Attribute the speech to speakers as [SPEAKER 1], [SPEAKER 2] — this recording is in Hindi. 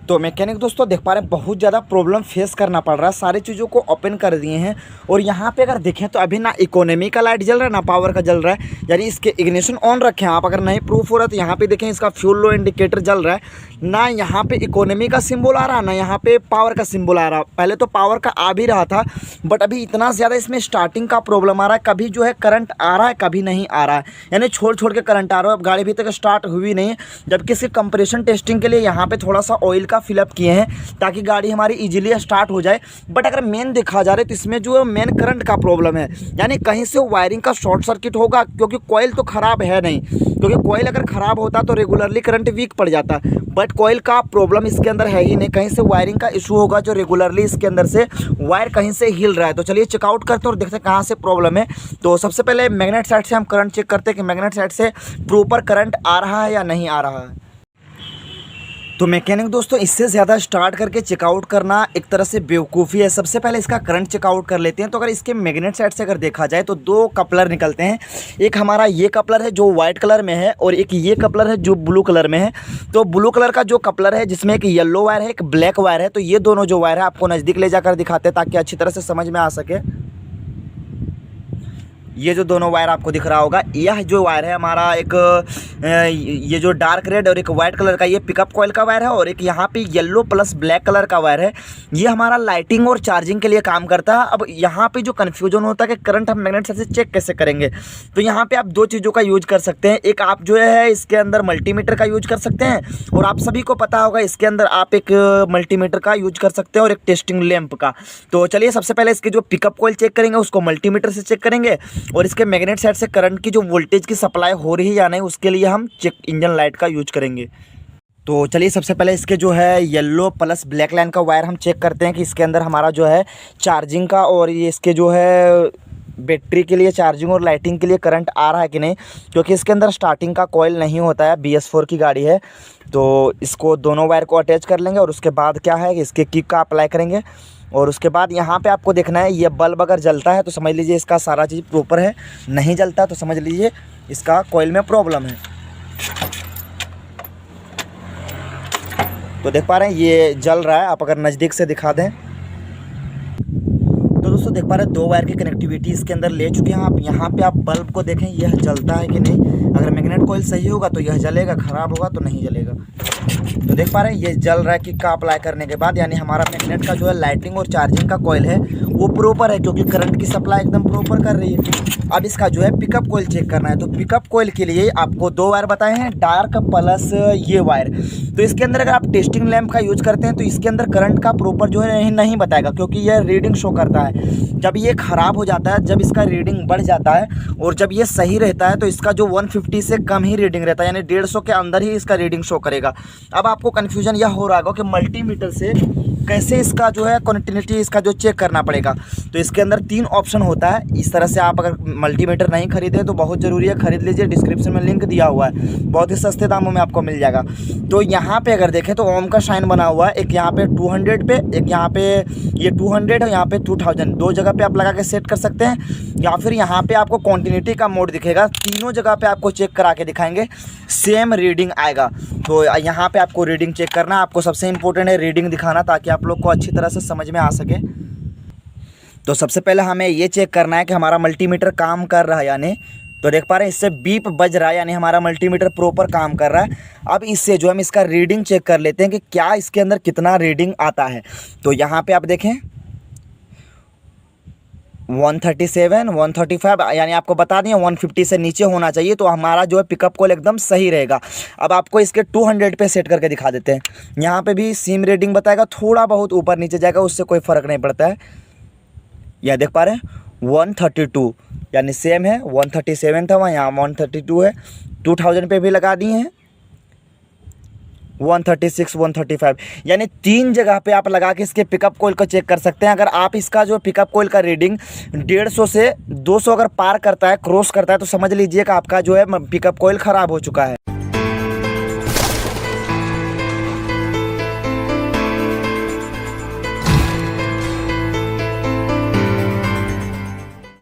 [SPEAKER 1] तो मैकेनिक दोस्तों देख पा रहे हैं बहुत ज़्यादा प्रॉब्लम फेस करना पड़ रहा है। सारी चीज़ों को ओपन कर दिए हैं और यहाँ पे अगर देखें तो अभी ना इकोनॉमी का लाइट जल रहा है ना पावर का जल रहा है, यानी इसके इग्निशन ऑन रखें आप। अगर नहीं प्रूफ हो रहा तो यहाँ पे देखें इसका फ्यूल लो इंडिकेटर जल रहा है, ना यहाँ पे इकोनॉमी का सिंबल आ रहा, ना यहाँ पे पावर का सिंबल आ रहा। पहले तो पावर का आ भी रहा था, बट अभी इतना ज़्यादा इसमें स्टार्टिंग का प्रॉब्लम आ रहा है। कभी जो है करंट आ रहा है, कभी नहीं आ रहा है, यानी छोड़ छोड़ के करंट आ रहा है। अब गाड़ी अभी तक स्टार्ट हुई नहीं है, जबकि इसके कंप्रेशन टेस्टिंग के लिए यहाँ पे थोड़ा सा ऑयल का फिलअप किए हैं ताकि गाड़ी हमारी इजीली स्टार्ट हो जाए। बट अगर मेन देखा जा रहा है तो इसमें जो है मेन करंट का प्रॉब्लम है, यानी कहीं से वायरिंग का शॉर्ट सर्किट होगा, क्योंकि कॉइल तो ख़राब है नहीं। क्योंकि कॉइल अगर ख़राब होता तो रेगुलरली करंट वीक पड़ जाता, बट कॉइल का प्रॉब्लम इसके अंदर है ही नहीं। कहीं से वायरिंग का इशू होगा जो रेगुलरली इसके अंदर से वायर कहीं से हिल रहा है। तो चलिए चेकआउट करते हैं और देखते हैं कहाँ से प्रॉब्लम है। तो सबसे पहले मैग्नेट साइड से हम करंट चेक करते हैं कि मैग्नेट साइड से प्रॉपर करंट आ रहा है या नहीं आ रहा है। तो मैकेनिक दोस्तों इससे ज़्यादा स्टार्ट करके चेकआउट करना एक तरह से बेवकूफ़ी है। सबसे पहले इसका करंट चेकआउट कर लेते हैं। तो अगर इसके मैग्नेट साइड से अगर देखा जाए तो दो कपलर निकलते हैं। एक हमारा ये कपलर है जो वाइट कलर में है और एक ये कपलर है जो ब्लू कलर में है। तो ब्लू कलर का जो कपलर है जिसमें एक येलो वायर है, एक ब्लैक वायर है, तो ये दोनों जो वायर है आपको नज़दीक ले जाकर दिखाते हैं ताकि अच्छी तरह से समझ में आ सके। ये जो दोनों वायर आपको दिख रहा होगा, यह जो वायर है हमारा एक ये जो डार्क रेड और एक वाइट कलर का ये पिकअप कॉइल का वायर है, और एक यहाँ पे येलो प्लस ब्लैक कलर का वायर है, ये हमारा लाइटिंग और चार्जिंग के लिए काम करता है। अब यहाँ पे जो कन्फ्यूजन होता है कि करंट हम मैग्नेट से चेक कैसे करेंगे, तो यहाँ पे आप दो चीज़ों का यूज कर सकते हैं। एक आप जो है इसके अंदर मल्टीमीटर का यूज कर सकते हैं, और आप सभी को पता होगा इसके अंदर आप एक मल्टीमीटर का यूज कर सकते हैं और एक टेस्टिंग लैंप का। तो चलिए सबसे पहले इसके जो पिकअप कॉइल चेक करेंगे उसको मल्टीमीटर से चेक करेंगे, और इसके मैग्नेट साइड से करंट की जो वोल्टेज की सप्लाई हो रही है या नहीं उसके लिए हम चेक इंजन लाइट का यूज करेंगे। तो चलिए सबसे पहले इसके जो है येलो प्लस ब्लैक लाइन का वायर हम चेक करते हैं कि इसके अंदर हमारा जो है चार्जिंग का और ये इसके जो है बैटरी के लिए चार्जिंग और लाइटिंग के लिए करंट आ रहा है कि नहीं, क्योंकि इसके अंदर स्टार्टिंग का कॉइल नहीं होता है। BS4 की गाड़ी है, तो इसको दोनों वायर को अटैच कर लेंगे और उसके बाद क्या है कि इसके किक का अप्लाई करेंगे। और उसके बाद यहाँ पे आपको देखना है ये बल्ब अगर जलता है तो समझ लीजिए इसका सारा चीज़ प्रॉपर है, नहीं जलता तो समझ लीजिए इसका कॉइल में प्रॉब्लम है। तो देख पा रहे हैं ये जल रहा है, आप अगर नज़दीक से दिखा दें तो दोस्तों देख पा रहे हैं दो वायर की कनेक्टिविटी इसके अंदर ले चुके हैं आप। यहाँ पे आप बल्ब को देखें यह जलता है कि नहीं। अगर मैग्नेट कॉइल सही होगा तो यह जलेगा, ख़राब होगा तो नहीं जलेगा। तो देख पा रहे हैं ये जल रहा है किक का अप्लाई करने के बाद, यानी हमारा मैग्नेट का जो है लाइटिंग और चार्जिंग का कॉइल है वो प्रॉपर है, क्योंकि करंट की सप्लाई एकदम प्रॉपर कर रही है। अब इसका जो है पिकअप कॉइल चेक करना है। तो पिकअप कॉइल के लिए आपको दो वायर बताए हैं, डार्क प्लस ये वायर। तो इसके अंदर अगर आप टेस्टिंग लैंप का यूज करते हैं तो इसके अंदर करंट का प्रॉपर जो है नहीं बताएगा, क्योंकि यह रीडिंग शो करता है। जब ये ख़राब हो जाता है, जब इसका रीडिंग बढ़ जाता है, और जब ये सही रहता है तो इसका जो 150 से कम ही रीडिंग रहता है, यानी 150 के अंदर ही इसका रीडिंग शो करेगा। अब आपको कन्फ्यूजन यह हो रहा होगा कि मल्टीमीटर से कैसे इसका जो है कंटिन्यूटी इसका जो चेक करना पड़ेगा। तो इसके अंदर 3 ऑप्शन होता है। इस तरह से आप अगर मल्टीमीटर नहीं खरीदे तो बहुत ज़रूरी है खरीद लीजिए, डिस्क्रिप्शन में लिंक दिया हुआ है, बहुत ही सस्ते दामों में आपको मिल जाएगा। तो यहाँ पे अगर देखें तो ओम का साइन बना हुआ है, एक यहाँ पे 200 पे, एक यहाँ पे ये 200 और यहाँ पे 2000, दो जगह पे आप लगा के सेट कर सकते हैं। या फिर यहाँ पे आपको कंटिन्यूटी का मोड दिखेगा, तीनों जगह पे आपको चेक करा के दिखाएंगे, सेम रीडिंग आएगा। तो यहाँ पे आपको रीडिंग चेक करना, आपको सबसे इंपॉर्टेंट है रीडिंग दिखाना ताकि आप लोग को अच्छी तरह से समझ में आ सके। तो सबसे पहले हमें ये चेक करना है कि हमारा मल्टीमीटर काम कर रहा है या नहीं। तो देख पा रहे हैं इससे बीप बज रहा है, यानी हमारा मल्टीमीटर प्रॉपर काम कर रहा है। अब इससे जो हम इसका रीडिंग चेक कर लेते हैं कि क्या इसके अंदर कितना रीडिंग आता है। तो यहाँ पे आप देखें 137, 135, यानी आपको बता दें 150 से नीचे होना चाहिए, तो हमारा जो है पिकअप कॉइल एकदम सही रहेगा। अब आपको इसके 200 पे सेट करके दिखा देते हैं। यहाँ पे भी सेम रीडिंग बताएगा, थोड़ा बहुत ऊपर नीचे जाएगा, उससे कोई फ़र्क नहीं पड़ता है। यह देख पा रहे हैं 132, यानी सेम है। 137 था वहाँ, यहाँ 132 है। 2000 पे भी लगा दिए हैं, 136, 135, यानी 3 जगह पे आप लगा के इसके पिकअप कॉइल को चेक कर सकते हैं। अगर आप इसका जो पिकअप कॉइल का रीडिंग 150 से 200 अगर पार करता है, क्रॉस करता है, तो समझ लीजिए कि आपका जो है पिकअप कॉइल ख़राब हो चुका है।